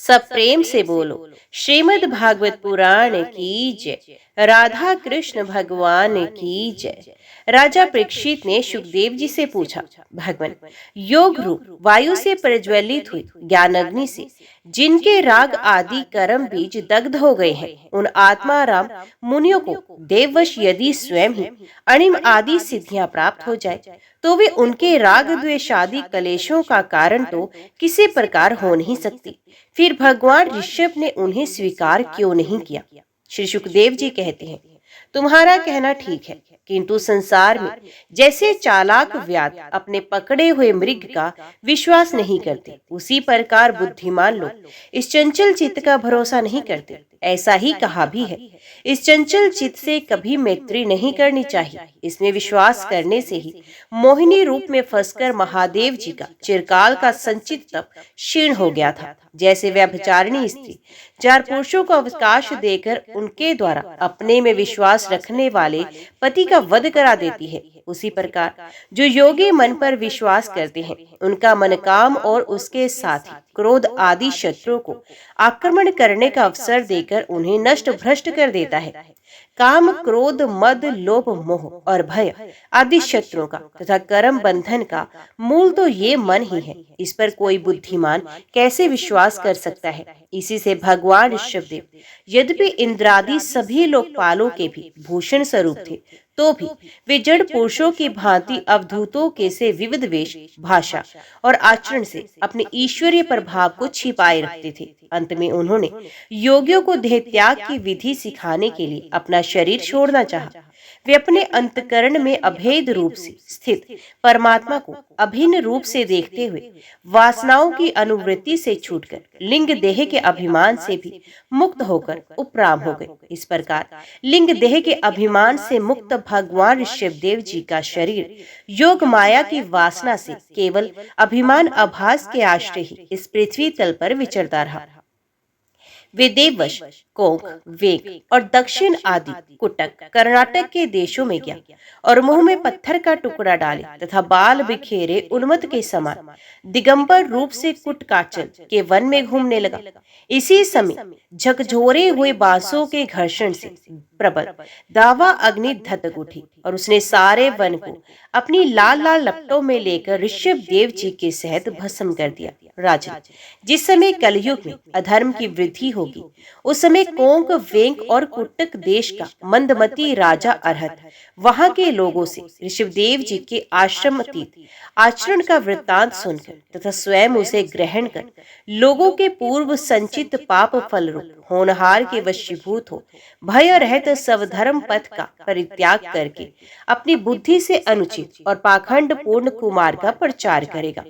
सब प्रेम से बोलो श्रीमद् भागवत पुराण की जय। राधा कृष्ण भगवान की जय। राजा परीक्षित ने सुखदेव जी से पूछा, भगवान, योग रूप वायु से प्रज्वलित हुई ज्ञान अग्नि से जिनके राग आदि कर्म बीज दग्ध हो गए हैं, उन आत्माराम मुनियों को देववश यदि स्वयं ही अणिम आदि सिद्धियां प्राप्त हो जाए, तो वे उनके राग द्वेष आदि कलेशों का कारण तो किसी प्रकार हो नहीं सकती। फिर भगवान ऋषभ ने उन्हें स्वीकार क्यों नहीं किया? श्री सुखदेव जी कहते हैं, तुम्हारा कहना ठीक है, किंतु संसार में जैसे चालाक व्याध अपने पकड़े हुए मृग का विश्वास नहीं करते, उसी प्रकार बुद्धिमान लोग इस चंचल चित्त का भरोसा नहीं करते। ऐसा ही कहा भी है, इस चंचल चित्त से कभी मैत्री नहीं करनी चाहिए। इसमें विश्वास करने से ही मोहिनी रूप में फंसकर महादेव जी का चिरकाल का संचित तप क्षीण हो गया था। जैसे व्यभिचारिणी स्त्री चार पुरुषों को अवकाश देकर उनके द्वारा अपने में विश्वास रखने वाले पति का वध करा देती है, उसी प्रकार जो योगी मन पर विश्वास करते हैं, उनका मन काम और उसके साथ ही क्रोध आदि शत्रुओं को आक्रमण करने का अवसर देकर उन्हें नष्ट भ्रष्ट कर देता है। काम, क्रोध, मद, लोभ, मोह और भय आदि शत्रुओं का तथा कर्म बंधन का मूल तो ये मन ही है। इस पर कोई बुद्धिमान कैसे विश्वास कर सकता है? इसी से भगवान ऋषभदेव यद्यपि इंद्रादि सभी लोकपालों के भी भूषण स्वरूप थे, तो भी वे जड़ पुरुषों की भांति अवधूतों के से विविध वेश, भाषा और आचरण से अपने ईश्वरीय प्रभाव को छिपाए रखते थे। अंत में उन्होंने योगियों को देह त्याग की विधि सिखाने के लिए अपना शरीर छोड़ना चाहा। वे अपने अंतकरण में अभेद रूप से स्थित परमात्मा को अभिन्न रूप से देखते हुए वासनाओं की अनुवृत्ति से छूटकर लिंग देह के अभिमान से भी मुक्त होकर उपराम हो गए। इस प्रकार लिंग देह के अभिमान से मुक्त भगवान ऋषभदेव जी का शरीर योग माया की वासना से केवल अभिमान आभास के आश्रय ही इस पृथ्वी तल पर विचरता रहा। वे देववश, कोंक, वेग और दक्षिण आदि कुटक कर्नाटक के देशों में गया और मुंह में पत्थर का टुकड़ा डाले तथा बाल बिखेरे उन्मत्त के समान दिगंबर रूप से कुटकाचल के वन में घूमने लगा। इसी समय झकझोरे हुए बांसों के घर्षण से प्रबल दावा अग्नि धधक उठी और उसने सारे वन को अपनी लाल लाल लपटों में लेकर ऋषभ देव जी के सहित भस्म कर दिया। राजन, जिस समय कलयुग में अधर्म की वृद्धि होगी, उस समय कोंक, वेंक और कुटक देश का मंदमती राजा अरहत वहां के लोगों से ऋषभदेव जी के आश्रम अतीत आचरण का वृत्तांत सुनकर तथा स्वयं उसे ग्रहण कर लोगों के पूर्व संचित पाप फल रूप होनहार के वशीभूत हो भय रहित स्वधर्म पथ का परित्याग करके अपनी बुद्धि से अनुचित और पाखंड पूर्ण कुमार का प्रचार करेगा।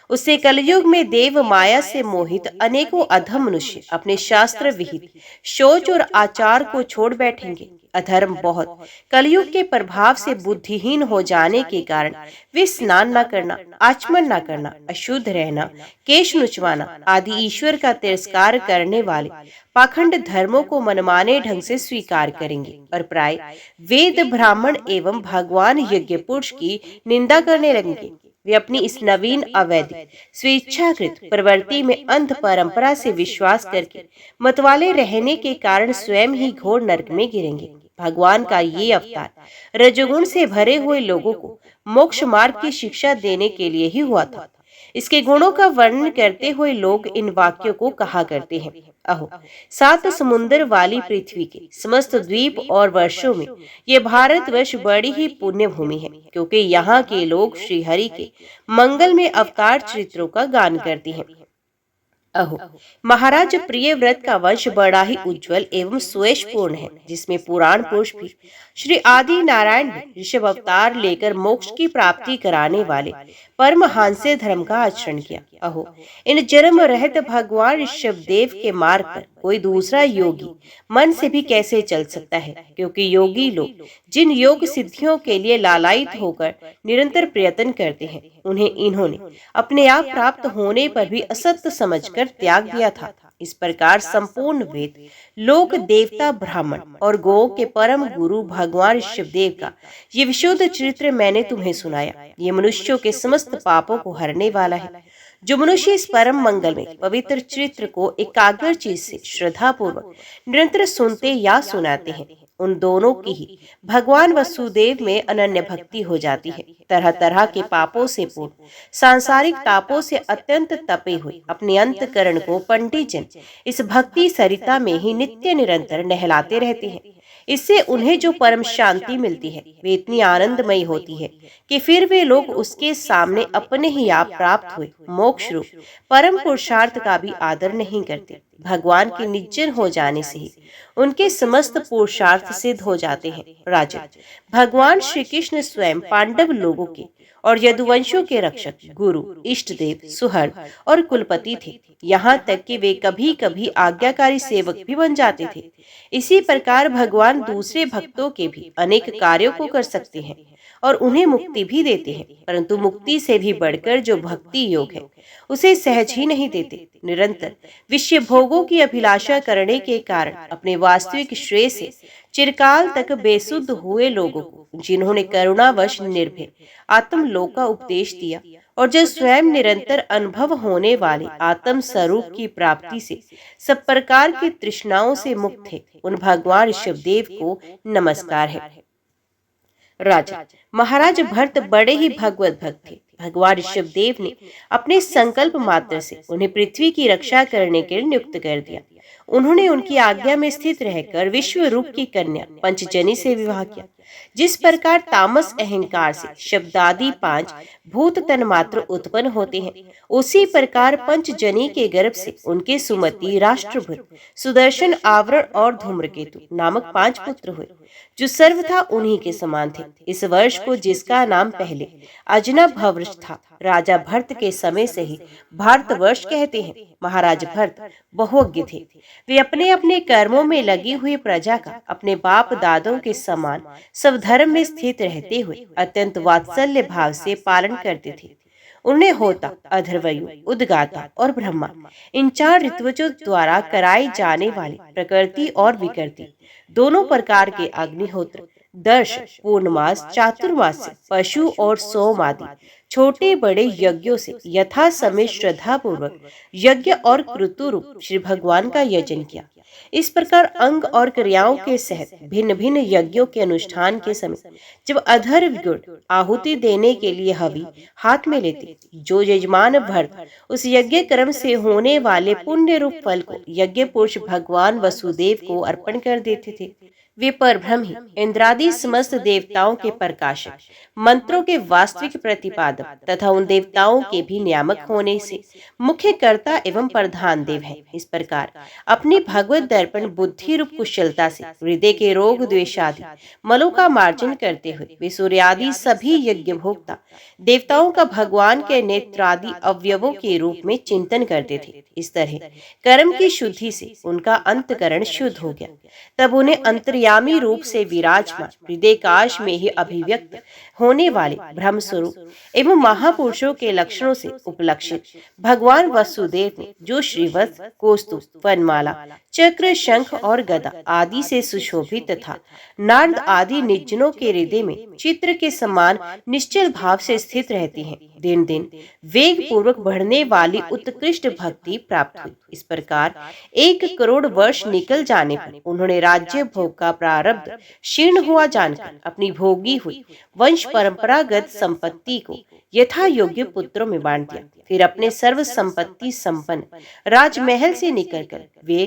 उससे कलयुग में देव माया से मोहित अनेकों अधम मनुष्य अपने शास्त्र विहित सोच और आचार को छोड़ बैठेंगे। अधर्म बहुत कलयुग के प्रभाव से बुद्धिहीन हो जाने के कारण वे स्नान न करना, आचमन न करना, अशुद्ध रहना, केश नुचवाना आदि ईश्वर का तिरस्कार करने वाले पाखंड धर्मों को मनमाने ढंग से स्वीकार करेंगे और प्राय वेद, ब्राह्मण एवं भगवान यज्ञ पुरुष की निंदा करने लगेंगे। वे अपनी इस नवीन अवैध स्वेच्छाकृत प्रवृत्ति में अंध परंपरा से विश्वास करके मतवाले रहने के कारण स्वयं ही घोर नरक में गिरेंगे। भगवान का ये अवतार रजोगुण से भरे हुए लोगों को मोक्ष मार्ग की शिक्षा देने के लिए ही हुआ था। इसके गुणों का वर्णन करते हुए लोग इन वाक्यों को कहा करते हैं, अहो, सात समुद्र वाली पृथ्वी के समस्त द्वीप और वर्षों में ये भारतवर्ष बड़ी ही पुण्य भूमि है, क्योंकि यहाँ के लोग श्री हरि के मंगल में अवतार चरित्रों का गान करते हैं। अहो, महाराज प्रियव्रत का वंश बड़ा ही उज्जवल एवं सुयशपूर्ण है, जिसमें पुराण पुरुष भी श्री आदि नारायण ने ऋषभ अवतार लेकर मोक्ष की प्राप्ति कराने वाले परमहंस धर्म का आचरण किया। अहो, इन जन्म रहित भगवान ऋषभ देव के मार्ग पर कोई दूसरा योगी मन से भी कैसे चल सकता है? क्योंकि योगी लोग जिन योग सिद्धियों के लिए लालायित होकर निरंतर प्रयत्न करते हैं, उन्हें इन्होंने अपने आप प्राप्त होने पर भी असत्य समझकर त्याग दिया था। इस प्रकार संपूर्ण वेद, लोक, देवता, ब्राह्मण और गौ के परम गुरु भगवान ऋषभदेव का ये विशुद्ध चरित्र मैंने तुम्हें सुनाया। ये मनुष्यों के समस्त पापों को हरने वाला है। जो मनुष्य इस परम मंगल में पवित्र चरित्र को एकाग्र से श्रद्धा पूर्वक निरंतर सुनते या सुनाते हैं, उन दोनों की ही भगवान वसुदेव में अनन्य भक्ति हो जाती है। तरह तरह के पापों से पूर्ण, सांसारिक तापों से अत्यंत तपे हुए अपने अंतकरण को पंडित जन इस भक्ति सरिता में ही नित्य निरंतर नहलाते रहते हैं। इससे उन्हें जो परम शांति मिलती है वे इतनी आनंदमयी होती है कि फिर वे लोग उसके सामने अपने ही आप प्राप्त हुए मोक्ष रूप परम पुरुषार्थ का भी आदर नहीं करते। भगवान के निज्जन हो जाने से ही उनके समस्त पुरुषार्थ सिद्ध हो जाते हैं। राजन, भगवान श्री कृष्ण स्वयं पांडव लोगों के और यदुवंशों के रक्षक, गुरु, इष्ट देव, सुहृद और कुलपति थे। यहाँ तक कि वे कभी कभी आज्ञाकारी सेवक भी बन जाते थे। इसी प्रकार भगवान दूसरे भक्तों के भी अनेक कार्यों को कर सकते हैं और उन्हें मुक्ति भी देते हैं, परंतु मुक्ति से भी बढ़कर जो भक्ति योग है उसे सहज ही नहीं देते। निरंतर विषय भोगों की अभिलाषा करने के कारण अपने वास्तविक श्रेय से चिरकाल तक बेसुध हुए लोगों को, जिन्होंने करुणावश निर्भय आत्मलोक का उपदेश दिया और जो स्वयं निरंतर अनुभव होने वाले आत्म स्वरूप की प्राप्ति से सब प्रकार की तृष्णाओं से मुक्त थे, उन भगवान शिवदेव को नमस्कार है। राजा, महाराज भरत बड़े ही भगवत भक्त थे। भगवान शिवदेव ने अपने संकल्प मात्र से उन्हें पृथ्वी की रक्षा करने के लिए नियुक्त कर दिया। उन्होंने उनकी आज्ञा में स्थित रहकर विश्व रूप की कन्या पंचजनी से विवाह किया। जिस प्रकार तामस अहंकार से शब्दादि 5 भूत तन मात्र उत्पन्न होते हैं, उसी प्रकार पंचजनी के गर्भ से उनके सुमति, राष्ट्रभूत, सुदर्शन, आवरण और धूम्रकेतु नामक 5 पुत्र हुए, जो सर्वथा उन्हीं के समान थे। इस वर्ष को, जिसका नाम पहले अजना भवर्ष था, राजा भरत के समय से ही भारतवर्ष कहते हैं। महाराज भरत बहुज्ञ थे। वे अपने अपने कर्मों में लगी हुई प्रजा का अपने बाप दादों के समान सब धर्म में स्थित रहते हुए अत्यंत वात्सल्य भाव से पालन करते थे। उन्हें होता, अधर्वयु, उद्गाता और ब्रह्मा, इन 4 ऋतुओं द्वारा कराई जाने वाली प्रकृति और विकृति दोनों प्रकार के अग्निहोत्र, दर्श, पूर्णमास, चातुर्मास, पशु और सोम आदि छोटे बड़े यज्ञों से यथा समय श्रद्धा पूर्वक यज्ञ और क्रतु रूप श्री भगवान का यजन किया। इस प्रकार अंग और क्रियाओं के सहित भिन्न भिन्न यज्ञों के अनुष्ठान के समय जब अधर्वगुण आहुति देने के लिए हवि हाथ में लेते, जो यजमान भरत उस यज्ञ कर्म से होने वाले पुण्य रूप फल को यज्ञ पुरुष भगवान वसुदेव को अर्पण कर देते थे, वे परब्रह्म ही इंद्रादि समस्त देवताओं के प्रकाशक, मंत्रों के वास्तविक प्रतिपादक तथा उन देवताओं के भी नियामक होने से मुख्य कर्ता एवं प्रधान देव हैं। इस प्रकार अपनी भगवत दर्पण बुद्धि रूप कुशलता से हृदय के रोग द्वेष आदि मलों का मार्जन करते हुए वे सूर्यादि सभी यज्ञ भोक्ता देवताओं का भगवान के नेत्रादि अवयवों के रूप में चिंतन करते थे। इस तरह कर्म की शुद्धि से उनका अंतकरण शुद्ध हो गया। तब उन्हें अंतर्यामी रूप से विराजमान हृदयकाश में ही अभिव्यक्त होने वाले ब्रह्म स्वरूप एवं महापुरुषों के लक्षणों से उपलक्षित भगवान वसुदेव ने, जो श्रीवत्स, कौस्तुभ, वनमाला, चक्र, शंख और गदा आदि से सुशोभित तथा नारद आदि निज्जनों के हृदय में चित्र के समान निश्चल भाव से स्थित रहती हैं, दिन दिन वेग पूर्वक बढ़ने वाली उत्कृष्ट भक्ति प्राप्त हुई। इस प्रकार 1 करोड़ वर्ष निकल जाने पर उन्होंने राज्य भोग का प्रारब्ध क्षीण हुआ जानकर अपनी भोगी हुई वंश परंपरागत संपत्ति को यथा योग्य पुत्रों में बांट दिया। फिर अपने सर्व संपत्ति संपन्न राजमहल से निकलकर वे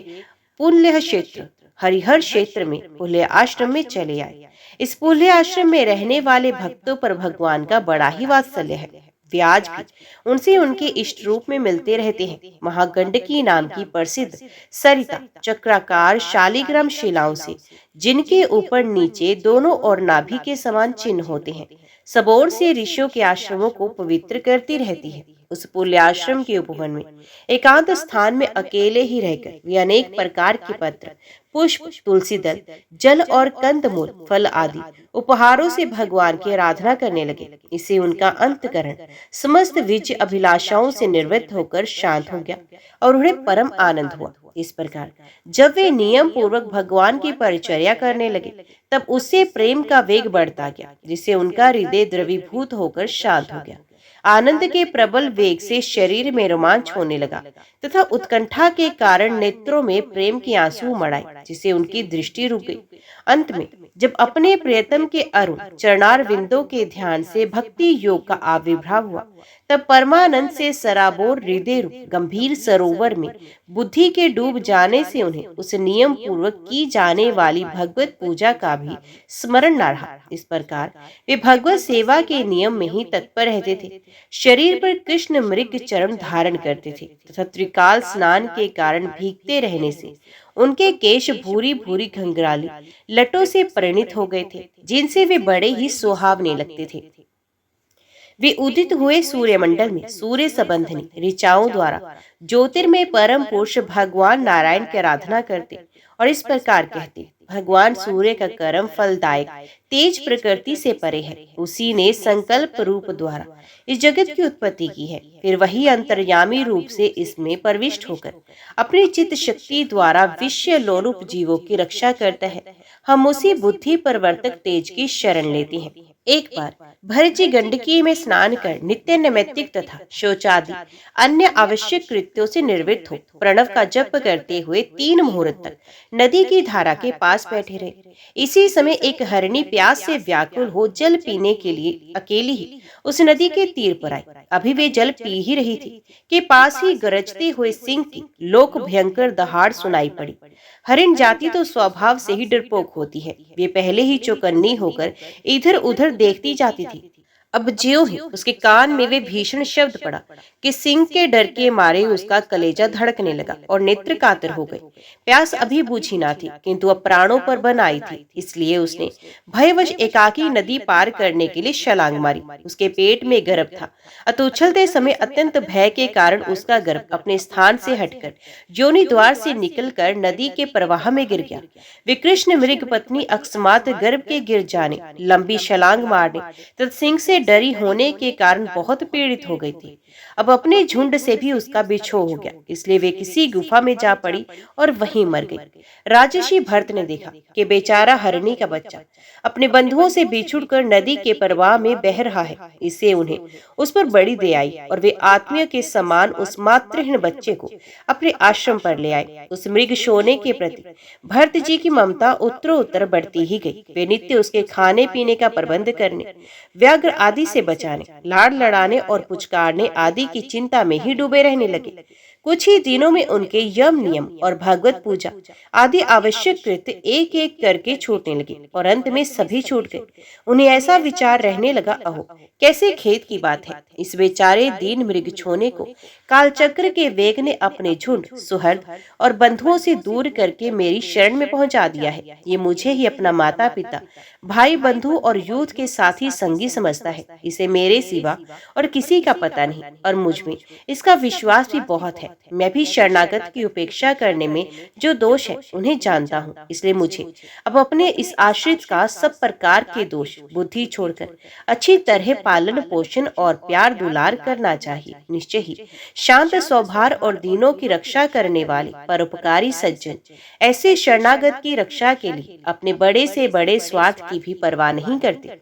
पुल्य क्षेत्र हरिहर क्षेत्र में पुल्य आश्रम में चले आए। इस पुल्य आश्रम में रहने वाले भक्तों पर भगवान का बड़ा ही वात्सल्य है। वे आज भी उनसे उनके इष्ट रूप में मिलते रहते हैं। महागंडकी नाम की प्रसिद्ध सरिता चक्राकार शालिग्राम शिलाओं से, जिनके ऊपर नीचे दोनों और नाभि के समान चिन्ह होते हैं, सब ओर से ऋषियों के आश्रमों को पवित्र करती रहती है। उस पुल्य आश्रम के उपवन में एकांत स्थान में अकेले ही रहकर वे अनेक प्रकार के पत्र, पुष्प, तुलसी दल, जल और कंदमूल, फल आदि उपहारों से भगवान की आराधना करने लगे। इससे उनका अंतकरण समस्त विजय अभिलाषाओं से निवृत्त होकर शांत हो गया और उन्हें परम आनंद हुआ। इस प्रकार जब वे नियम पूर्वक भगवान की परिचर्या करने लगे, तब उससे प्रेम का वेग बढ़ता गया, जिससे उनका हृदय द्रवीभूत होकर शांत हो गया। आनंद के प्रबल वेग से शरीर में रोमांच होने लगा तथा उत्कंठा के कारण नेत्रों में प्रेम की आंसू उमड़ आए, जिससे उनकी दृष्टि रुक गई। अंत में जब अपने प्रियतम के अरुण चरणार विंदों के ध्यान से भक्ति योग का आविर्भाव हुआ, तब परमानंद से सराबोर हृदय रूप गंभीर सरोवर में बुद्धि के डूब जाने से उन्हें उस नियम पूर्वक की जाने वाली भगवत पूजा का भी स्मरण न रहा। इस प्रकार वे भगवत सेवा के नियम में ही तत्पर रहते थे। शरीर पर कृष्ण मृग चर्म धारण करते थे तथा त्रिकाल स्नान के कारण भीगते रहने से उनके केश भूरी भूरी घंघराली लटों से परिणित हो गए थे, जिनसे वे बड़े ही सुहावने लगते थे। वे उदित हुए सूर्यमंडल में सूर्य संबंधी ऋचाओं द्वारा ज्योतिर्मय परम पुरुष भगवान नारायण की आराधना करते और इस प्रकार कहते, भगवान सूर्य का कर्म फलदायक तेज प्रकृति से परे है। उसी ने संकल्प रूप द्वारा इस जगत की उत्पत्ति की है, फिर वही अंतर्यामी रूप से इसमें प्रविष्ट होकर अपनी चित्त शक्ति द्वारा विषय लोलुप जीवों की रक्षा करता है। हम उसी बुद्धि परवर्तक तेज की शरण लेते हैं। एक बार भरत जी गंडकी में स्नान कर नित्य नैमित्तिक तथा शौचादि अन्य आवश्यक कृत्यों से निवृत्त हो प्रणव का जप करते हुए 3 मुहूर्त तक नदी की धारा के पास बैठे रहे। इसी समय एक हरिणी प्यास से व्याकुल हो जल पीने के लिए अकेली ही उस नदी के तीर पर आई। अभी वे जल पी ही रही थी कि पास ही गरजते हुए सिंह की लोक भयंकर दहाड़ सुनाई पड़ी। हरिण जाति तो स्वभाव से ही डरपोक होती है। वे पहले ही चौकन्नी होकर इधर उधर देखती जाती थी। अब ज्यों ही उसके कान में वे भीषण शब्द पड़ा कि सिंह के डर के मारे उसका कलेजा धड़कने लगा और नेत्र कातर हो गए। प्यास अभी बुझी ना थी, किंतु अब प्राणों पर बन आई थी, इसलिए उसने भयवश एकाकी नदी पार करने के लिए छलांग मारी। उसके पेट में गर्भ था, अतः उछलते समय अत्यंत भय के कारण उसका गर्भ अपने स्थान से हटकर योनि द्वार से निकलकर नदी के प्रवाह में गिर गया। वे कृष्ण मृग पत्नी अकस्मात गर्भ के गिर जाने, लंबी छलांग मारने तथा सिंह से डरी होने के कारण बहुत पीड़ित हो गई थी। अब अपने झुंड से भी उसका बिछोह हो गया, इसलिए वे किसी गुफा में जा पड़ी और वहीं मर गई। राजर्षि भरत ने देखा कि बेचारा हरिणी का बच्चा अपने बंधुओं से बिछुड़कर नदी के प्रवाह में बह रहा है। इससे उन्हें उस पर बड़ी दया आई और वे आत्मीय के समान उस मातृहीन बच्चे को अपने आश्रम पर ले आए। उस मृग सोने के प्रति भरत जी की ममता उत्तरोत्तर बढ़ती ही गई। वे नित्य उसके खाने पीने का प्रबंध करने, व्याघ्र आदि से बचाने, लाड़ लड़ाने और पुचकारने आदि की चिंता में ही डूबे रहने लगे। कुछ ही दिनों में उनके यम नियम और भगवत पूजा आदि आवश्यक कृत्य एक एक करके छूटने लगे और अंत में सभी छूट गए। उन्हें ऐसा विचार रहने लगा, अहो कैसे खेद की बात है, इस बेचारे दीन मृग छोने को कालचक्र के वेग ने अपने झुंड, सुहृद और बंधुओं से दूर करके मेरी शरण में पहुंचा दिया है। ये मुझे ही अपना माता पिता, भाई बंधु और यूथ के साथी संगी समझता है। इसे मेरे सिवा और किसी का पता नहीं और मुझ में इसका विश्वास भी बहुत है। मैं भी शरणागत की उपेक्षा करने में जो दोष है उन्हें जानता हूँ, इसलिए मुझे अब अपने इस आश्रित का सब प्रकार के दोष बुद्धि छोड़कर अच्छी तरह पालन पोषण और प्यार दुलार करना चाहिए। निश्चय ही शांत स्वभाव और दीनों की रक्षा करने वाले परोपकारी सज्जन ऐसे शरणागत की रक्षा के लिए अपने बड़े से बड़े स्वार्थ की भी परवाह नहीं करते।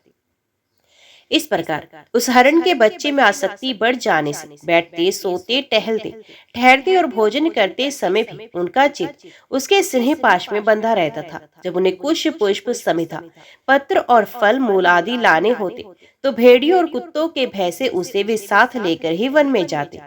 इस प्रकार उस हरण के बच्चे में आसक्ति बढ़ जाने से बैठते, सोते, टहलते, ठहरते और भोजन करते समय भी उनका चित्त उसके स्नेह पाश में बंधा रहता था। जब उन्हें कुश पुष्प समिधा, पत्र और फल मूल आदि लाने होते तो भेड़ियों और कुत्तों के भय से उसे वे साथ लेकर ही वन में जाते।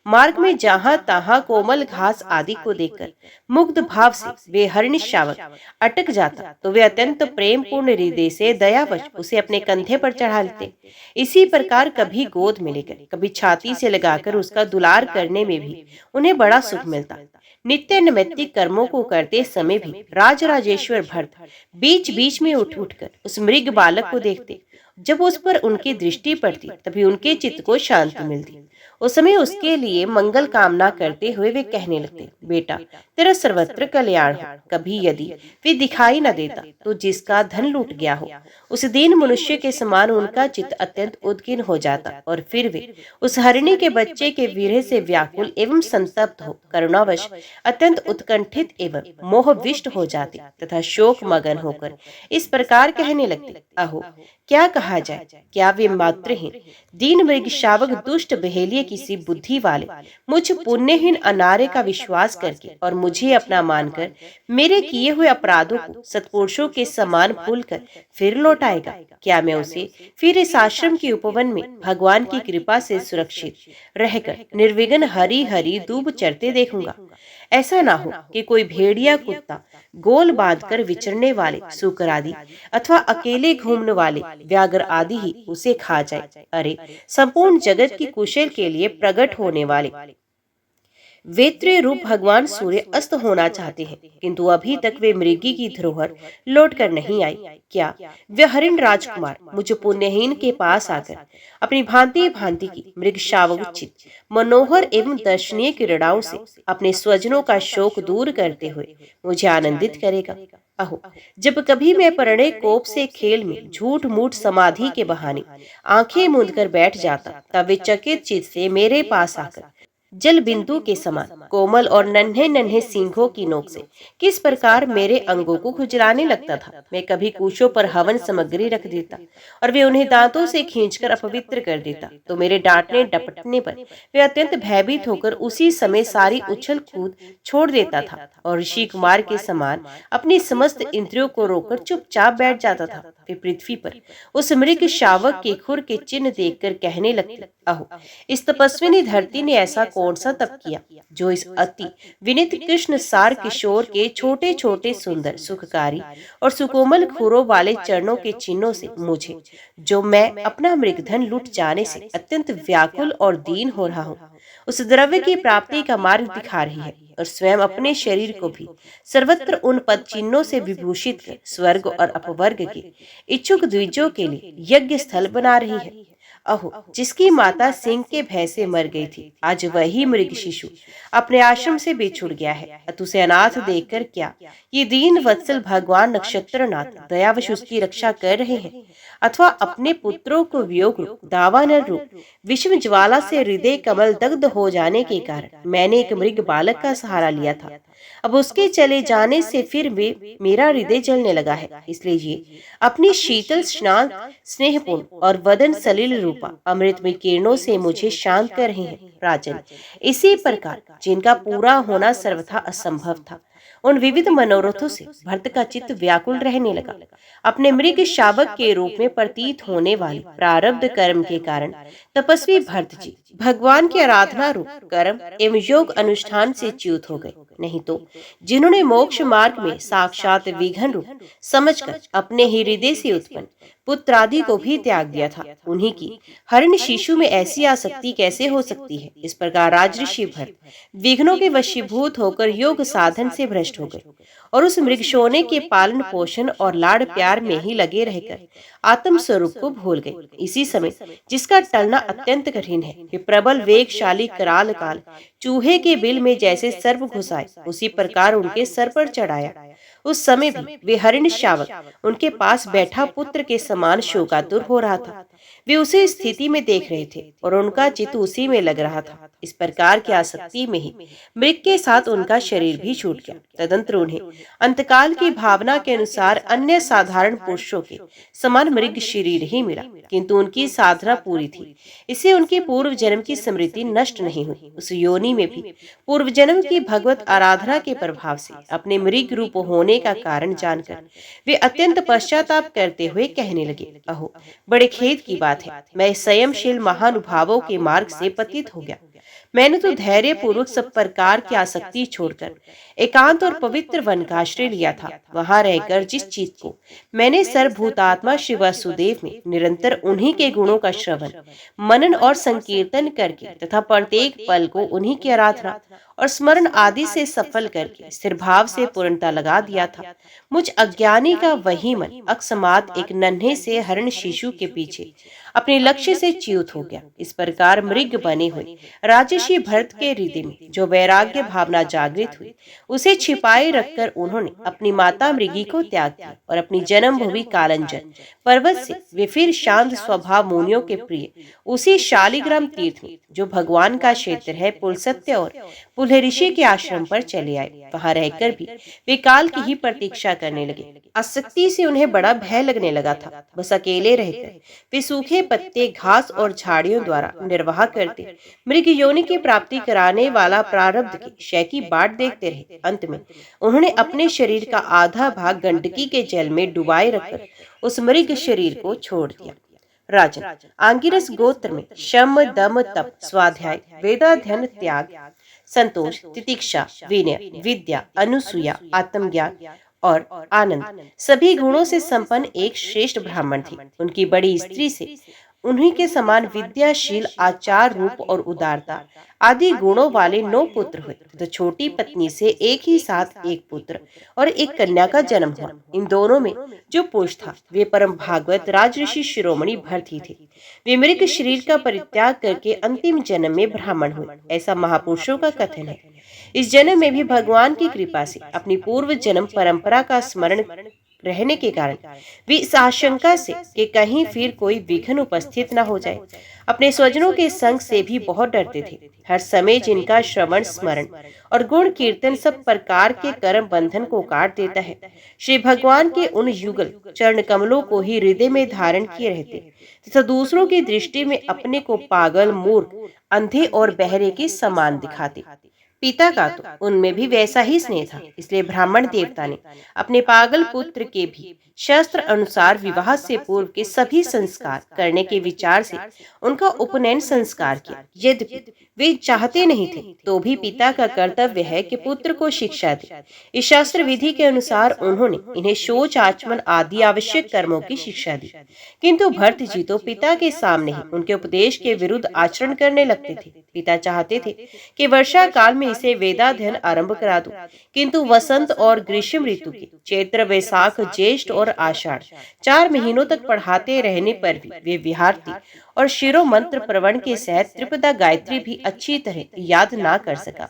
मार्ग में जहां तहां कोमल घास आदि को देखकर मुग्ध भाव से वे हरिण शावक अटक जाता तो वे अत्यंत प्रेम पूर्ण हृदय से दयावश उसे अपने कंधे पर चढ़ा लेते। इसी प्रकार कभी गोद में लेकर, कभी छाती से लगाकर उसका दुलार करने में भी उन्हें बड़ा सुख मिलता। नित्य नैमित्तिक कर्मों को करते समय भी राजराजेश्वर भरत बीच बीच में उठ उठकर उस मृग बालक को देखते। जब उस पर उनकी दृष्टि पड़ती तभी उनके चित्त को शांति मिलती। उस समय उसके लिए मंगल कामना करते हुए वे कहने लगते, बेटा तेरा सर्वत्र कल्याण हो। कभी यदि वे दिखाई न देता तो जिसका धन लूट गया हो, उस दीन मनुष्य के समान उनका चित्त अत्यंत उद्गिन हो जाता और फिर वे उस हरिणी के बच्चे के विरह से व्याकुल एवं संतप्त हो करुणावश अत्यंत उत्कंठित एवं मोहविष्ट हो जाते तथा शोक मगन होकर इस प्रकार कहने लगते, अहो क्या कहा जाए, क्या वे मातृहीन दीन मृग शावक दुष्ट बहेलिए किसी बुद्धि वाले मुझ पुण्यहीन अनार्य का विश्वास करके और मुझे अपना मानकर मेरे किए हुए अपराधों को सत्पुरुषों के समान भूलकर फिर लौटाएगा। क्या मैं उसे फिर इस आश्रम के उपवन में भगवान की कृपा से सुरक्षित रहकर निर्विघ्न हरी हरी दूब चरते देखूंगा? ऐसा ना हो कि कोई भेड़िया कुत्ता गोल बांधकर विचरने वाले सूकर आदि अथवा अकेले घूमने वाले व्याघ्र आदि ही उसे खा जाए। अरे संपूर्ण जगत की कुशल के लिए प्रकट होने वाले वेत्रीय रूप भगवान सूर्य अस्त होना चाहते हैं, किंतु अभी तक वे मृगी की धरोहर लौट कर नहीं आई। क्या वे हरिण राजकुमार मुझ पुण्यहीन के पास आकर अपनी भांति भांति की मृग शावक मनोहर एवं दर्शनीय क्रीड़ाओं से अपने स्वजनों का शोक दूर करते हुए मुझे आनंदित करेगा? अहो जब कभी मैं प्रणय कोप से खेल में झूठ मूठ समाधि के बहाने आंखें मूंद कर बैठ जाता, तब वे चकित चित्त से मेरे पास आकर जल बिंदु के समान कोमल और नन्हे नन्हे सींगों की नोक से किस प्रकार मेरे अंगों को खुजलाने लगता था। मैं कभी कुशों पर हवन सामग्री रख देता और वे उन्हें दांतों से खींचकर अपवित्र कर देता, तो मेरे डांटने डपटने पर वे अत्यंत भयभीत होकर उसी समय सारी उछल कूद छोड़ देता था और ऋषि कुमार के समान अपनी समस्त इंद्रियों को रोककर चुपचाप बैठ जाता था। वे पृथ्वी पर उस मृग शावक के खुर के चिन्ह देखकर कहने लगते, अहो इस तपस्विनी धरती ने ऐसा कौन सा तप किया जो इस अति विनीत कृष्ण सार किशोर के छोटे छोटे सुंदर सुखकारी और सुकोमल खुरों वाले चरणों के चिन्हों से मुझे, जो मैं अपना मृगधन लूट जाने से अत्यंत व्याकुल और दीन हो रहा हूँ, उस द्रव्य की प्राप्ति का मार्ग दिखा रही है और स्वयं अपने शरीर को भी सर्वत्र उन पद चिन्हों से विभूषित कर स्वर्ग और अपवर्ग के इच्छुक द्विजों के लिए यज्ञ स्थल बना रही है। अहो जिसकी माता सिंह के भय से मर गई थी, आज वही मृग शिशु अपने आश्रम से बिछुड़ गया है। उसे अनाथ देखकर क्या ये दीन वत्सल भगवान नक्षत्रनाथ दयावश उसकी रक्षा कर रहे हैं, अथवा अपने पुत्रों को वियोग रूप दावानल रूप विषम ज्वाला से हृदय कमल दग्ध हो जाने के कारण मैंने एक मृग बालक का सहारा लिया था, अब उसके चले जाने से फिर वे मेरा हृदय जलने लगा है। इसलिए ये अपनी शीतल स्नान स्नेहपूर्ण और वदन सलिल रूपा अमृतमय किरणों से मुझे शांत कर रहे हैं। राजन, इसी प्रकार जिनका पूरा होना सर्वथा असंभव था, उन विविध मनोरथों से भरत का चित्त व्याकुल रहने लगा। अपने मृग शावक के रूप में प्रतीत होने वाले प्रारब्ध कर्म के कारण तपस्वी भरत जी भगवान की आराधना रूप कर्म एवं योग अनुष्ठान से च्युत हो गए। नहीं तो जिन्होंने मोक्ष मार्ग में साक्षात विघ्न रूप समझकर अपने ही हृदय से उत्पन्न पुत्र आदि को भी त्याग दिया था, उन्हीं की हरिण शिशु में ऐसी आसक्ति कैसे हो सकती है? इस प्रकार राजऋषि भरत विघ्नों के वशीभूत होकर योग साधन से भ्रष्ट हो गए और उस मृग सोने के पालन पोषण और लाड़ प्यार में ही लगे रहकर आत्म स्वरूप को भूल गए। इसी समय जिसका टलना अत्यंत कठिन है, वे प्रबल वेगशाली कराल काल चूहे के बिल में जैसे सर्प घुसाए, उसी प्रकार उनके सर पर चढ़ाया। उस समय भी वे हरिण शावक उनके पास बैठा पुत्र के समान शोकातुर हो रहा था। वे उसे स्थिति में देख रहे थे और उनका चित्त उसी में लग रहा था। इस प्रकार की आसक्ति में ही मृग के साथ उनका शरीर भी छूट गया। तदंतर उन्हें अंतकाल की भावना के अनुसार अन्य साधारण पुरुषों के समान मृग शरीर ही मिला, किंतु उनकी साधना पूरी थी, इससे उनके पूर्व जन्म की स्मृति नष्ट नहीं हुई। उस योनि में भी पूर्व जन्म की भगवत आराधना के प्रभाव से अपने मृग रूप होने का कारण जानकर वे अत्यंत पश्चाताप करते हुए कहने लगे, अहो बड़े खेद की बात है, मैं संयमशील महानुभावों के मार्ग से पतित हो गया। मैंने तो धैर्य पूर्वक सब प्रकार की आसक्ति छोड़कर एकांत और पवित्र वन का आश्रय लिया था। वहां रहकर जिस चीज को मैंने सर्वभूतात्मा श्री वासुदेव में निरंतर उन्हीं के गुणों का श्रवण मनन और संकीर्तन करके तथा प्रत्येक पल को उन्हीं की आराधना और स्मरण आदि से सफल करके स्थिर भाव से पूर्णता लगा दिया था। मुझ अज्ञानी का वही मन अकस्मात एक नन्हे से हरण शिशु के पीछे अपने लक्ष्य से च्युत हो गया। इस प्रकार मृग बने हुए राजर्षि भरत के हृदय में जो वैराग्य भावना जागृत हुई, उसे छिपाए रखकर उन्होंने अपनी माता मृगी को त्याग दिया और अपनी जन्मभूमि कालंजन पर्वत से वे फिर शांत स्वभाव मुनियों के प्रिय उसी शालिग्राम तीर्थ में, जो भगवान का क्षेत्र है, पुलसत्य और पुलहरिषि के आश्रम पर चले आए। वहां रहकर भी वे काल की ही प्रतीक्षा करने लगे। आसक्ति से उन्हें बड़ा भय लगने लगा था। बस अकेले रहकर वे सूखे पत्ते, घास और झाड़ियों द्वारा निर्वाह करते मृग योनि की प्राप्ति कराने वाला प्रारब्ध के क्षय की बाट देखते रहे। अंत में उन्होंने अपने शरीर का आधा भाग गंडकी के जल में डुबाए रखकर उस मृग शरीर को छोड़ दिया। राजन, आंगिरस गोत्र में शम, दम, तप, स्वाध्याय, वेदाध्ययन, त्याग, संतोष, तितिक्षा, विनय, विद्या, अनुसूया, आत्मज्ञान और आनंद सभी गुणों से संपन्न एक श्रेष्ठ ब्राह्मण थे। उनकी बड़ी स्त्री से उन्हीं के समान विद्याशील, आचार रूप और उदारता आदि गुणों वाले 9 पुत्र हुए, तो छोटी पत्नी से एक ही साथ एक पुत्र और एक कन्या का जन्म हुआ। इन दोनों में जो पुरुष था वे परम भागवत राजऋषि शिरोमणि भरत ही थे। वे मृग शरीर का परित्याग करके अंतिम जन्म में ब्राह्मण हुए, ऐसा महापुरुषों का कथन है। इस जन्म में भी भगवान की कृपा से अपनी पूर्व जन्म परंपरा का स्मरण रहने के कारण वे इस आशंका से कि कहीं फिर कोई विघ्न उपस्थित न हो जाए, अपने स्वजनों के संग से भी बहुत डरते थे। हर समय जिनका श्रवण, स्मरण और गुण कीर्तन सब प्रकार के कर्म बंधन को काट देता है, श्री भगवान के उन युगल चरण कमलों को ही हृदय में धारण किए रहते तथा दूसरों की दृष्टि में अपने को पागल, मूर्ख, अंधे और बहरे के समान दिखाते। पिता का तो उनमें भी वैसा ही स्नेह था, इसलिए ब्राह्मण देवता ने अपने पागल पुत्र के भी शास्त्र अनुसार विवाह से पूर्व के सभी संस्कार करने के विचार से उनका उपनयन संस्कार किया। यद्यपि वे चाहते नहीं थे, तो भी पिता का कर्तव्य है कि पुत्र को शिक्षा दे। इस शास्त्र विधि के अनुसार उन्होंने इन्हें शौच, आचमन आदि आवश्यक कर्मों की शिक्षा दी। किंतु भरत जी तो पिता के सामने ही उनके उपदेश के विरुद्ध आचरण करने लगते थे। पिता चाहते थे कि वर्षा काल में इसे वेदाध्ययन आरंभ करा दूं, किंतु वसंत और ग्रीष्म ऋतु के चैत्र, वैशाख, ज्येष्ठ और आषाढ़ 4 महीनों तक पढ़ाते रहने पर भी वे विहारती और शिरो मंत्र प्रवण के सहित त्रिपदा गायत्री भी अच्छी तरह याद ना कर सका।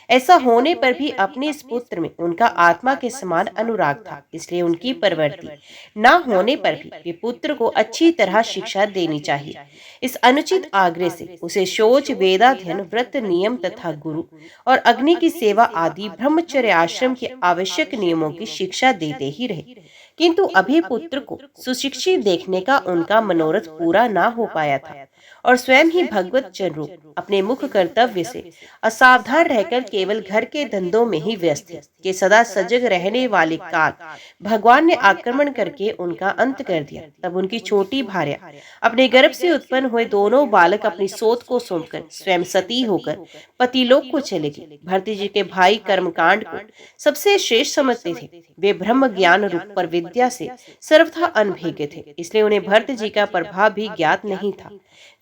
ऐसा होने पर भी अपने इस पुत्र में उनका आत्मा के समान अनुराग था, इसलिए उनकी परवर्ती न होने पर भी वे पुत्र को अच्छी तरह शिक्षा देनी चाहिए। इस अनुचित आग्रह से उसे शौच, वेदाध्ययन, व्रत नियम तथा गुरु और अग्नि की सेवा आदि ब्रह्मचर्य आश्रम के आवश्यक नियमों की शिक्षा देते ही रहे। किंतु अभी पुत्र को सुशिक्षित देखने का उनका मनोरथ पूरा ना हो पाया था और स्वयं ही भगवत जन रूप अपने मुख्य कर्तव्य से असावधान रहकर केवल घर के धंधों में ही व्यस्त थे कि सदा सजग रहने वाले काल भगवान ने आक्रमण करके उनका अंत कर दिया। तब उनकी छोटी भार्या अपने गर्भ से उत्पन्न हुए दोनों बालक अपनी सोत को सौंपकर स्वयं सती होकर पतिलोक को चले गए। भरत जी के भाई कर्मकांड को सबसे श्रेष्ठ समझते थे। वे ब्रह्म ज्ञान रूप पर विद्या से सर्वथा अनभिज्ञ थे, इसलिए उन्हें भरत जी का प्रभाव भी ज्ञात नहीं था।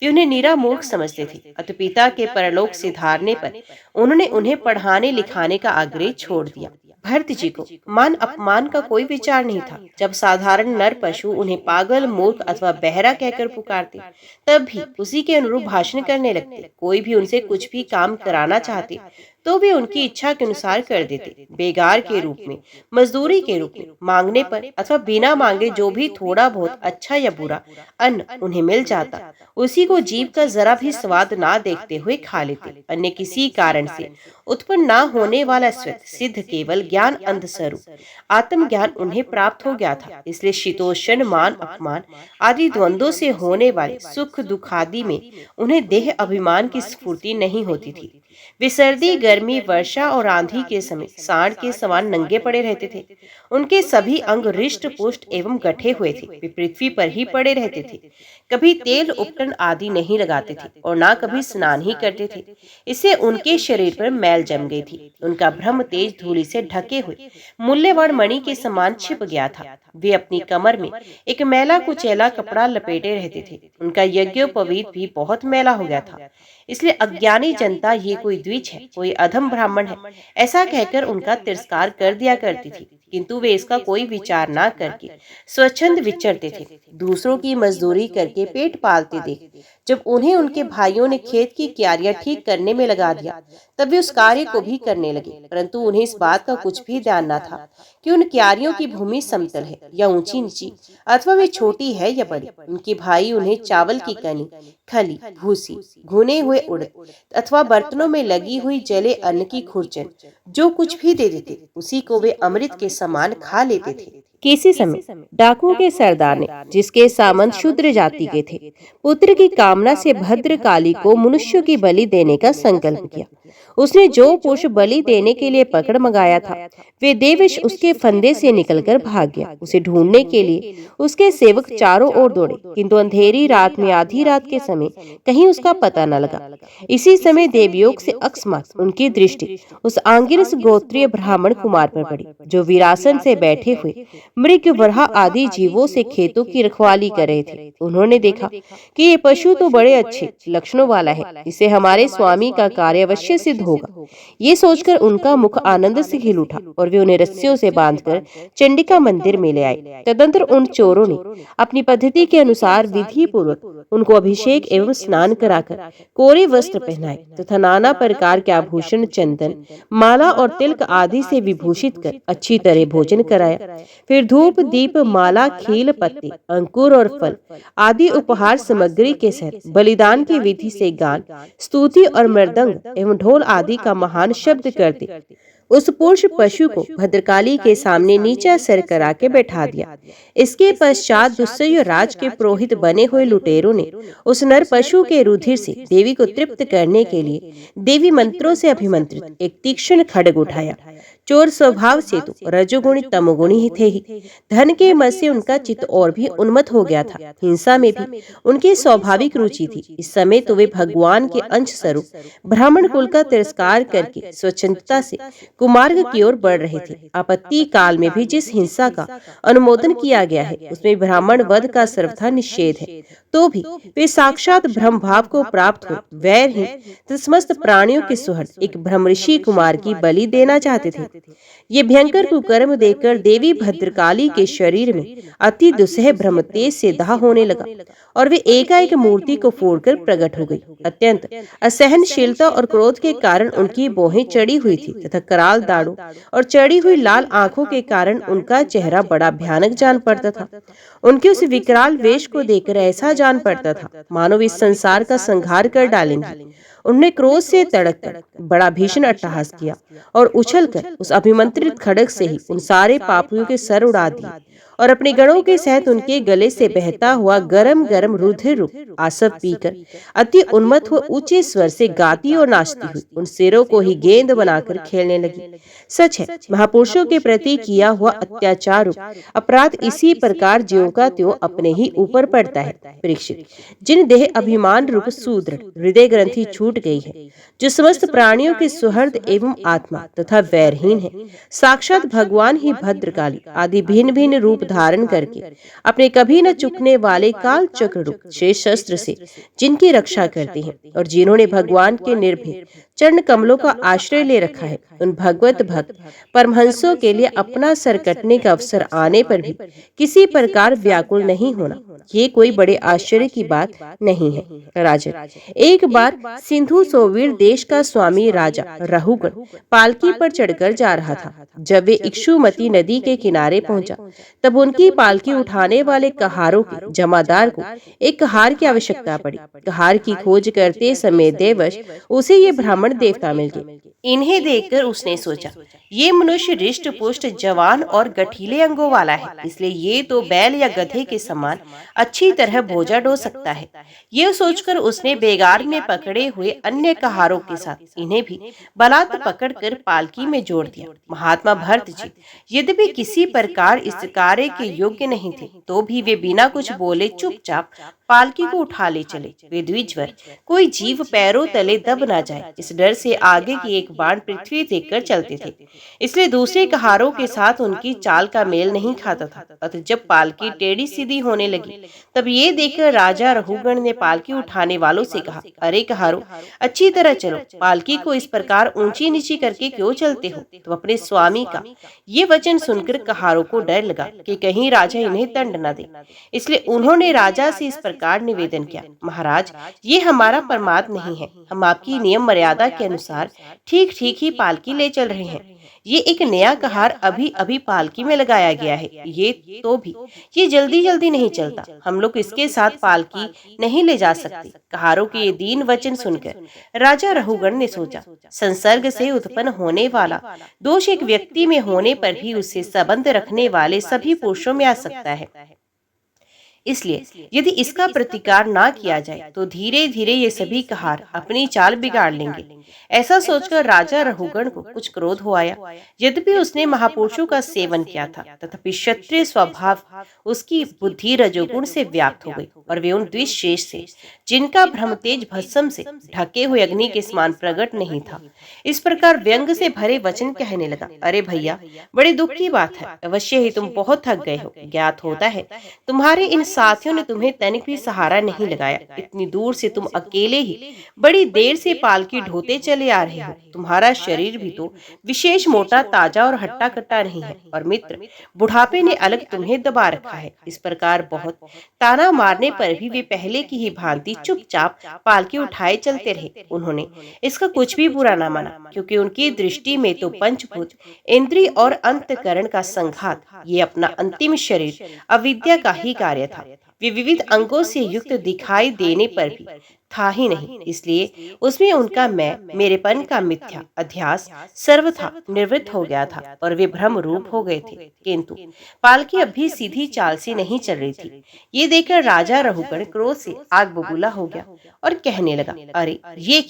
वे उन्हें नीरा मूर्ख समझते थे। अतः पिता के परलोक से धारने पर उन्होंने उन्हें पढ़ाने लिखाने का आग्रह छोड़ दिया। भरत जी को मान अपमान का कोई विचार नहीं था। जब साधारण नर पशु उन्हें पागल, मूर्ख अथवा बहरा कहकर पुकारते, तब भी उसी के अनुरूप भाषण करने लगते। कोई भी उनसे कुछ भी काम कराना चाहते तो भी उनकी इच्छा के अनुसार कर देते। बेगार के रूप में, मजदूरी के रूप में, मांगने पर अथवा बिना मांगे जो भी थोड़ा बहुत अच्छा या बुरा अन्न उन्हें मिल जाता, उसी को जीव का जरा भी स्वाद ना देखते हुए खा लेते। अन्य किसी कारण से उत्पन्न ना होने वाला स्वत सिद्ध केवल ज्ञान अंध स्वरूप आत्मज्ञान उन्हें प्राप्त हो गया था। इसलिए शीतोष्ण, मान अपमान आदि द्वंद्वों से होने वाले सुख दुख आदि में उन्हें देह अभिमान की स्फूर्ति नहीं होती थी। वे सर्दी, गर्मी, वर्षा और आंधी के समय सांड के समान नंगे पड़े रहते थे। उनके सभी अंग रिष्ट पुष्ट एवं गठे हुए थे। वे पृथ्वी पर ही पड़े रहते थे, कभी तेल उपकरण आदि नहीं लगाते थे और ना कभी स्नान ही करते थे। इससे उनके शरीर पर मैल जम गई थी। उनका ब्रह्म तेज धूलि से ढके हुए मूल्यवान मणि के समान छिप गया था। वे अपनी कमर में एक मैला कुचैला कपड़ा लपेटे रहते थे। उनका यज्ञोपवीत भी बहुत मैला हो गया था। इसलिए अज्ञानी जनता ये कोई द्विज है, कोई अधम ब्राह्मण है, ऐसा कहकर उनका तिरस्कार कर दिया करती थी, किंतु वे इसका कोई विचार ना करके स्वच्छंद विचरते थे। दूसरों की मजदूरी करके पेट पालते देख जब उन्हें उनके भाइयों ने खेत की क्यारियां ठीक करने में लगा दिया, तब वे उस कार्य को भी करने लगे, परंतु उन्हें इस बात का कुछ भी ध्यान न था कि उन क्यारियों की भूमि समतल है या ऊंची नीची, अथवा वे छोटी है या बड़ी। उनके भाई उन्हें चावल की कनी, खली, भूसी, भुने हुए उड़द अथवा बर्तनों में लगी हुई जले अन्न की खुरचन जो कुछ भी दे देते, उसी को वे अमृत के समान खा लेते थे। किसी समय डाकुओं के सरदार ने, जिसके सामंत शूद्र जाति के थे, पुत्र की कामना से भद्रकाली को मनुष्य की बलि देने का संकल्प किया। उसने जो पुरुष बलि देने के लिए पकड़ मंगाया था, वे देवश उसके फंदे से निकलकर भाग गया। उसे ढूंढने के लिए उसके सेवक चारों ओर दौड़े, किंतु अंधेरी रात में आधी रात के समय कहीं उसका पता न लगा। इसी समय देवयोग से अकस्मात उनकी दृष्टि उस आंगिरस गोत्रीय ब्राह्मण कुमार पर पड़ी, जो वीरासन से बैठे हुए मृग, वराह आदि जीवों से खेतों की रखवाली कर रहे थे। उन्होंने देखा कि ये पशु तो बड़े अच्छे लक्षणों वाला है, इसे हमारे स्वामी का कार्य अवश्य सिद्ध होगा। ये सोचकर उनका मुख आनंद से खिल उठा और वे उन्हें रस्सियों से बांधकर चंडिका मंदिर में ले आए। तदंतर उन चोरों ने अपनी पद्धति के अनुसार विधि पूर्वक उनको अभिषेक एवं स्नान कराकर कोरे वस्त्र पहनाए तथा नाना प्रकार के आभूषण, चंदन, माला और तिलक आदि से विभूषित कर अच्छी तरह भोजन कराया। फिर धूप, दीप, माला, खील, पत्ते, अंकुर और फल आदि उपहार सामग्री के सहित बलिदान की विधि से गान, स्तुति और मृदंग एवं ढोल आदि का महान शब्द करते उस पुरुष पशु को भद्रकाली के सामने नीचा सिर करा के बैठा दिया। इसके पश्चात दुस्सह्य राज के पुरोहित बने हुए लुटेरों ने उस नर पशु के रुधिर से देवी को तृप्त करने के लिए देवी मंत्रों से अभिमंत्रित एक तीक्ष्ण खड्ग उठाया। चोर स्वभाव से तो रजोगुणी तमोगुणी ही थे ही। धन के मद से उनका चित्त और भी उन्मत्त हो गया था। हिंसा में भी उनकी स्वाभाविक रुचि थी। इस समय तो वे भगवान के अंश स्वरूप ब्राह्मण कुल का तिरस्कार करके स्वच्छंदता से कुमार्ग की ओर बढ़ रहे थे। आपत्ति काल में भी जिस हिंसा का अनुमोदन किया गया है, उसमें ब्राह्मण वध का सर्वथा निषेध है, तो भी वे साक्षात ब्रह्म भाव को प्राप्त हो वैरहीन समस्त प्राणियों के सुहृद एक ब्रह्मऋषि कुमार की बलि देना चाहते थे। ये भयंकर कुकर्म देखकर देवी भद्रकाली के शरीर में अति दुस्सह भ्रम तेज से दाह होने लगा और वे एकाएक मूर्ति को फोड़कर प्रकट हो गई। अत्यंत असहनशीलता और क्रोध के कारण उनकी भौहें चढ़ी हुई थी तथा कराल दाढ़ों और चढ़ी हुई लाल आंखों के कारण उनका चेहरा बड़ा भयानक जान पड़ता था। उनके उस विकराल वेश को देखकर ऐसा जान पड़ता था मानो इस संसार का संहार कर डालेंगे। उन्होंने क्रोध से तड़क कर बड़ा भीषण अट्टहास किया और उछलकर उस अभिमंत्रित खड्ग से ही उन सारे पापियों के सर उड़ा दिए और अपने गणों के सहित उनके गले से बहता हुआ गरम गरम रुधिर रूप आसव पीकर अति उन्मत्त हुए ऊंचे स्वर से गाती और नाचती हुई उन सिरों को ही गेंद बनाकर खेलने लगी। सच है, महापुरुषों के प्रति किया हुआ अत्याचार रूप अपराध इसी प्रकार ज्यों का त्यों अपने ही ऊपर पड़ता है। परीक्षित, जिन देह अभिमान रूप सुदृढ़ हृदय ग्रंथि छूट गई है, जो समस्त प्राणियों के सुहृद एवं आत्मा तथा वैरहीन है, साक्षात भगवान ही भद्रकाली आदि भिन्न भिन्न रूप धारण करके अपने कभी न चुकने वाले काल चक्र रूप शेष शस्त्र से जिनकी रक्षा करते हैं और जिन्होंने भगवान के निर्भय चरण कमलों का आश्रय ले रखा है, उन भगवत भक्त परमहंसों के लिए अपना सर कटने का अवसर आने पर भी किसी प्रकार व्याकुल नहीं होना, ये कोई बड़े आश्चर्य की बात नहीं है। राजन, एक बार सिंधु सोवीर देश का स्वामी राजा रहुगण पालकी पर चढ़कर जा रहा था। जब वे इक्षुमती नदी के किनारे पहुंचा, तब उनकी पालकी उठाने वाले कहारों के जमादार को एक कहार की आवश्यकता पड़ी। कहार की खोज करते समय देवश उसे ये ब्राह्मण देवता मिल गए। इन्हें देखकर उसने सोचा, ये मनुष्य रिष्ट पुष्ट, जवान और गठीले अंगों वाला है, इसलिए ये तो बैल या गधे के समान अच्छी तरह बोझा ढो सकता है। ये सोचकर उसने बेगार में पकड़े हुए अन्य कहारों के साथ इन्हें भी बलात् पकड़कर पालकी में जोड़ दिया। महात्मा भरत जी यद्यपि किसी प्रकार इस कार्य के योग्य नहीं थे, तो भी वे बिना कुछ बोले चुपचाप पालकी को उठा ले चले। वे द्विजवर कोई जीव पैरों तले दब ना जाए, इस डर से आगे की एक बाण पृथ्वी देखकर चलते थे। इसलिए दूसरे कहारों के साथ उनकी चाल का मेल नहीं खाता था। अतः जब पालकी टेढ़ी सीधी होने लगी, तब ये देखकर राजा रहुगण ने पालकी उठाने वालों से कहा, अरे कहारो, अच्छी तरह चलो, पालकी को इस प्रकार ऊंची नीची करके क्यों चलते हो? तुम अपने स्वामी का। ये वचन सुनकर कहारों को डर लगा कि कहीं राजा इन्हें दंड न दे। इसलिए उन्होंने राजा से इस प्रकार निवेदन किया, महाराज, ये हमारा प्रमाद नहीं है, हम आपकी नियम मर्यादा के अनुसार ठीक ठीक ही पालकी ले चल रहे हैं। ये एक नया कहार अभी अभी पालकी में लगाया गया है, ये जल्दी जल्दी नहीं चलता, हम लोग इसके साथ पालकी नहीं ले जा सकते। कहारों के ये दीन वचन सुनकर राजा रहुगण ने सोचा, संसर्ग से उत्पन्न होने वाला दोष एक व्यक्ति में होने पर भी उससे संबंध रखने वाले सभी पुरुषों में आ सकता है। इसलिए यदि इसका प्रतिकार ना किया जाए तो धीरे धीरे ये सभी कहार अपनी चाल बिगाड़ लेंगे। ऐसा सोचकर राजा रहुगण को कुछ क्रोध हो आया। यद्यपि उसने महापुरुषों का सेवन किया था, तथापि क्षत्रिय स्वभाव उसकी बुद्धि रजोगुण से व्याप्त हो गई और वे उन द्विशेष से, जिनका भ्रम तेज भस्म से ढके हुए अग्नि के समान प्रकट नहीं था, इस प्रकार व्यंग से भरे वचन कहने लगा, अरे भैया, बड़े दुख की बात है, अवश्य ही तुम बहुत थक गए हो। ज्ञात होता है तुम्हारे इन साथियों ने तुम्हें तनिक भी सहारा नहीं लगाया। इतनी दूर से तुम अकेले ही बड़ी देर से पालकी ढोते चले आ रहे हो। तुम्हारा शरीर भी तो विशेष मोटा, ताजा और हट्टा कट्टा नहीं है, और मित्र, बुढ़ापे ने अलग तुम्हें दबा रखा है। इस प्रकार बहुत ताना मारने पर भी वे पहले की ही भांति चुपचाप पालकी उठाए चलते रहे। उन्होंने इसका कुछ भी बुरा न माना, क्योंकि उनकी दृष्टि में तो पंचभूत, इंद्रिय और अंतकरण का संघात, ये अपना अंतिम शरीर अविद्या का ही कार्य था। वे विविध अंगों से युक्त दिखाई देने पर भी था ही नहीं, इसलिए उसमें उनका मैं, मेरेपन का मिथ्या अध्यास सर्वथा निवृत्त हो गया था और वे भ्रम रूप हो गए थे। किंतु पालकी अब भी सीधी चाल से नहीं चल रही थी। ये देखकर राजा रहुगण क्रोध से आग बबूला हो गया और कहने लगा, अरे ये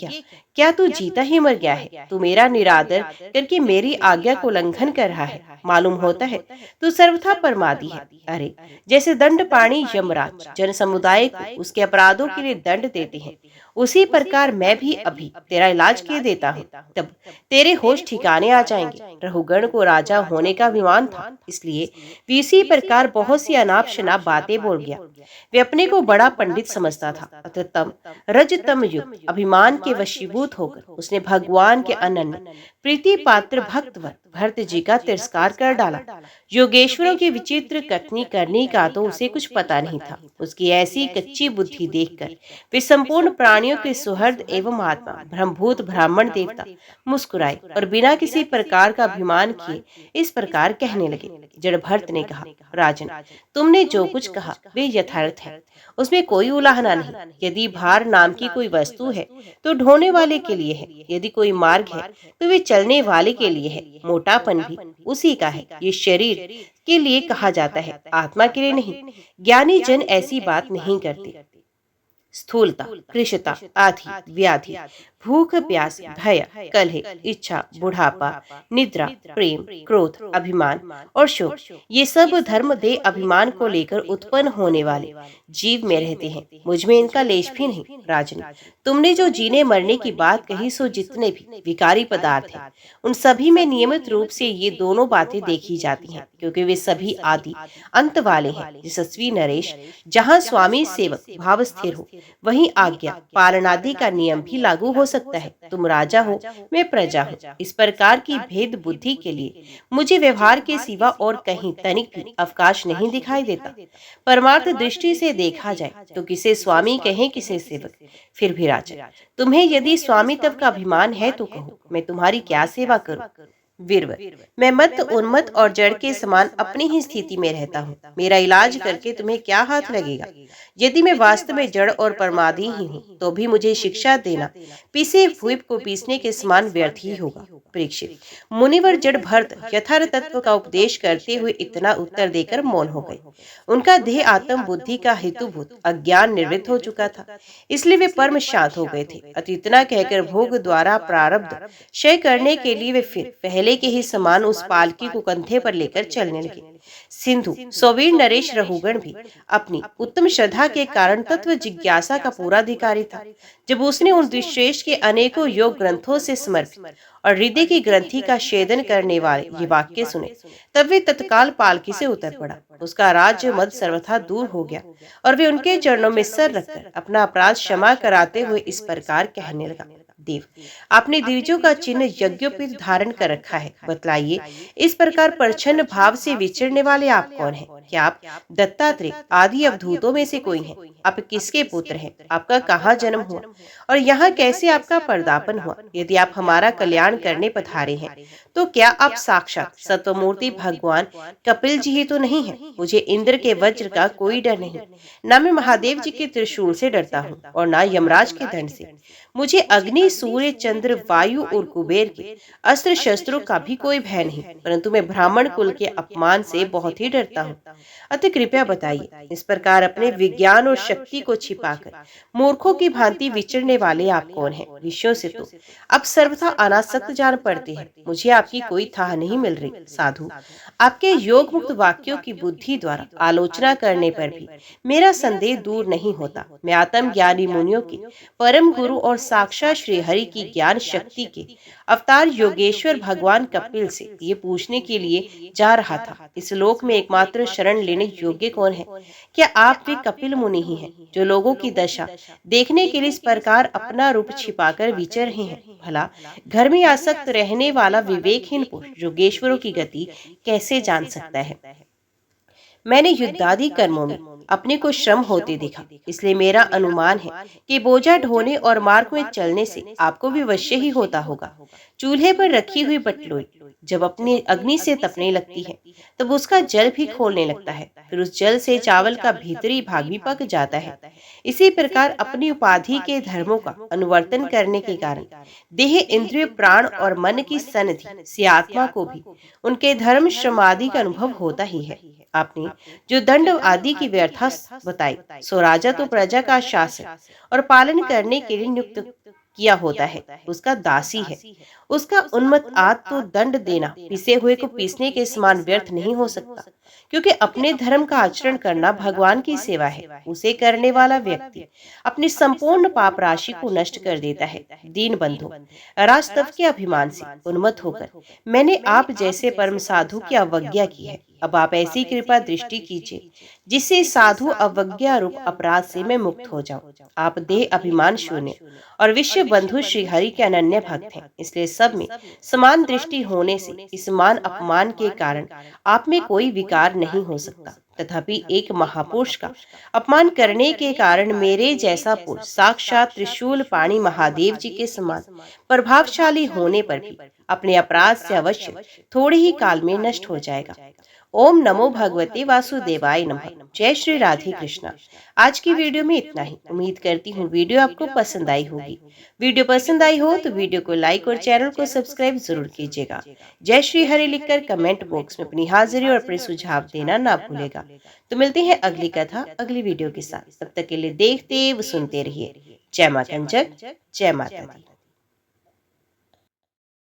क्या तू जीता ही मर गया है? तू मेरा निरादर करके मेरी आज्ञा को उल्लंघन कर रहा है। मालूम होता है तू सर्वथा परमादी है। अरे जैसे दंड पाणी यमराज जन समुदाय को उसके अपराधों के लिए दंड देते हैं, उसी प्रकार मैं भी अभी तेरा इलाज किए देता हूँ, तब तेरे होश ठिकाने आ जाएंगे। रहुगण को राजा होने का अभिमान था, इसलिए वे इसी प्रकार बहुत सी अनाप शनाप बातें बोल गया। वे अपने को बड़ा पंडित समझता था। अतः तम रजतम युग अभिमान के वशीभूत होकर उसने भगवान के अनन्य प्रीति पात्र भक्तवर भरत जी का तिरस्कार कर डाला। योगेश्वरों की विचित्र कथनी करने का तो उसे कुछ पता नहीं था। उसकी ऐसी कच्ची बुद्धि देखकर वे संपूर्ण प्राणियों के सुहृद एवं आत्मा ब्रह्मभूत ब्राह्मण देवता मुस्कुराए और बिना किसी प्रकार का अभिमान किए इस प्रकार कहने लगे। जड़ भरत ने कहा, राजन, तुमने जो कुछ कहा वे यथार्थ है, उसमें कोई उलाहना नहीं। यदि भार नाम की कोई वस्तु है तो ढोने वाले के लिए है, यदि कोई मार्ग है तो वे चलने वाले के लिए है। मोटापन भी उसी का है। ये शरीर के लिए कहा जाता है, आत्मा के लिए नहीं। ज्ञानी जन ऐसी बात नहीं करते। स्थूलता, कृशता, आदि, व्याधि, भूख, प्यास, भय, कलह, इच्छा, बुढ़ापा, निद्रा, प्रेम, क्रोध, अभिमान और शोक, ये सब धर्म देह अभिमान को लेकर उत्पन्न होने वाले जीव में रहते हैं। मुझ में इनका लेश भी नहीं। राजन, तुमने जो जीने मरने की बात कही, सो जितने भी विकारी पदार्थ हैं, उन सभी में नियमित रूप से ये दोनों बातें देखी जाती हैं, क्योंकि वे सभी आदि अंत वाले हैं। यशस्वी नरेश, जहाँ स्वामी सेवक भाव स्थिर हो, वहीं आज्ञा पालनादि का नियम भी लागू हो सकता है। तुम राजा हो, मैं प्रजा हूँ। इस प्रकार की भेद बुद्धि के लिए मुझे व्यवहार के सिवा और कहीं तनिक भी अवकाश नहीं दिखाई देता। परमार्थ दृष्टि से देखा जाए तो किसे स्वामी कहें, किसे सेवक। फिर भी राजा, तुम्हें यदि स्वामित्व का अभिमान है तो कहो, मैं तुम्हारी क्या सेवा करूं? वीरवर, मैं मत उन्मत्त और जड़ के समान अपनी ही स्थिति में रहता हूँ। मेरा इलाज करके तुम्हें क्या हाथ लगेगा? यदि मैं वास्तव में जड़ और परमादी ही हूँ तो भी मुझे शिक्षा देना पीसे फूप को पीसने के समान व्यर्थ ही होगा। परीक्षित, मुनिवर जड़ भरत यथार्थ तत्व का उपदेश करते हुए इतना उत्तर देकर मौन हो गए। उनका देह आत्म बुद्धि का हेतुभूत अज्ञान निवृत्त हो चुका था, इसलिए वे परम शांत हो गए थे। अतः इतना कहकर भोग द्वारा प्रारब्ध क्षय करने के लिए वे फिर पहले घोड़े के ही समान उस पालकी को कंधे पर लेकर चलने लगे। सिंधु सौवीर नरेश रहुगण भी अपनी उत्तम श्रद्धा के कारण तत्व जिज्ञासा का पूरा अधिकारी था। जब उसने उन द्विश्रेष्ठ के अनेकों योग ग्रंथों से समर्पित और हृदय की ग्रंथि का छेदन करने वाले ये वाक्य सुने, तब वे तत्काल पालकी से उतर पड़ा। उसका राज्य मद सर्वथा दूर हो गया और वे उनके चरणों में सर रखकर अपना अपराध क्षमा कराते हुए इस प्रकार कहने लगा, देव, आपने द्विजों का चिन्ह यज्ञोपवीत धारण कर रखा है। बतलाइए, इस प्रकार प्रच्छन्न भाव से विचरने वाले आप कौन हैं? क्या आप दत्तात्रेय आदि अवधूतों में से कोई हैं? आप किसके पुत्र हैं? आपका कहाँ जन्म हुआ और यहाँ कैसे आपका पर्दापन हुआ? यदि आप हमारा कल्याण करने पधारे हैं, तो क्या आप साक्षात सत्वमूर्ति भगवान कपिल जी ही तो नहीं है? मुझे इंद्र के वज्र का कोई डर नहीं, न मैं महादेव जी के त्रिशूल से डरता हूँ और न यमराज के दंड से। मुझे अग्नि, सूर्य, चंद्र, वायु और कुबेर के अस्त्र शस्त्रों का भी कोई भय नहीं, परंतु मैं ब्राह्मण कुल के अपमान से बहुत ही डरता हूँ। अतः कृपया बताइए, इस प्रकार अपने विज्ञान और शक्ति को छिपाकर मूर्खों की भांति विचरने वाले आप कौन हैं? विषयों से तो अब सर्वथा अनासक्त जान पड़ते हैं। मुझे आपकी कोई थाह नहीं मिल रही। साधु, आपके योग मुक्त वाक्यों की बुद्धि द्वारा आलोचना करने पर भी मेरा संदेह दूर नहीं होता। मैं आत्म ज्ञानी मुनियों की परम गुरु और साक्षात श्री हरि की ज्ञान शक्ति के अवतार योगेश्वर भगवान कपिल से ये पूछने के लिए जा रहा था, इस लोक में एकमात्र शरण लेने योग्य कौन है? क्या आप वे कपिल मुनि ही हैं जो लोगों की दशा देखने के लिए इस प्रकार अपना रूप छिपाकर विचर रहे हैं? भला घर में आसक्त रहने वाला विवेकहीन पुरुष योगेश्वरों की गति कैसे जान सकता है? मैंने युद्धादि कर्मों में अपने को श्रम होते देखा, इसलिए मेरा अनुमान है कि बोझा ढोने और मार्ग में चलने से आपको भी अवश्य ही होता होगा। चूल्हे पर रखी हुई बटलोई जब अपनी अग्नि से तपने लगती है, तब उसका जल भी खोलने लगता है, फिर उस जल से चावल का भीतरी भाग भी पक जाता है। इसी प्रकार अपनी उपाधि के धर्मों का अनुवर्तन करने के कारण देह, इंद्रिय, प्राण और मन की सन्निधि से आत्मा को भी उनके धर्म, श्रम आदि का अनुभव होता ही है। आपने जो दंड आदि की व्यर्था बताई, सो राजा तो प्रजा का शासन और पालन करने के लिए नियुक्त किया होता है, उसका दासी है। उसका उन्मत्त आद तो दंड देना पिसे हुए को पीसने के समान व्यर्थ नहीं हो सकता, क्योंकि अपने धर्म का आचरण करना भगवान की सेवा है। उसे करने वाला व्यक्ति अपनी संपूर्ण पाप राशि को नष्ट कर देता है। दीन बंधु, राजतव के अभिमान से उन्मत्त होकर मैंने आप जैसे परम साधु की अवज्ञा की है। अब आप ऐसी कृपा दृष्टि कीजिए जिससे साधु अवज्ञा रूप अपराध से मैं मुक्त हो जाऊं। आप देह अभिमान शून्य और विश्व बंधु श्री हरि के अनन्य भक्त हैं, इसलिए सब में समान दृष्टि होने से इस मान अपमान के कारण आप में कोई विकार नहीं हो सकता। तथापि एक महापुरुष का अपमान करने के कारण मेरे जैसा पुरुष साक्षात त्रिशूल पाणी महादेव जी के समान प्रभावशाली होने पर भी अपने अपराध से अवश्य थोड़े ही काल में नष्ट हो जाएगा। ओम नमो भगवते वासुदेवाय नमः। जय श्री राधे कृष्णा। आज की वीडियो में इतना ही। उम्मीद करती हूँ वीडियो आपको पसंद आई होगी। वीडियो पसंद आई हो तो वीडियो को लाइक और चैनल को सब्सक्राइब जरूर कीजिएगा। जय श्री हरि लिखकर कमेंट बॉक्स में अपनी हाजिरी और अपने सुझाव देना ना भूलेगा। तो मिलते हैं अगली कथा अगली वीडियो के साथ। तब तक के लिए देखते व सुनते रहिए। जय माता कंचक, जय माता दी।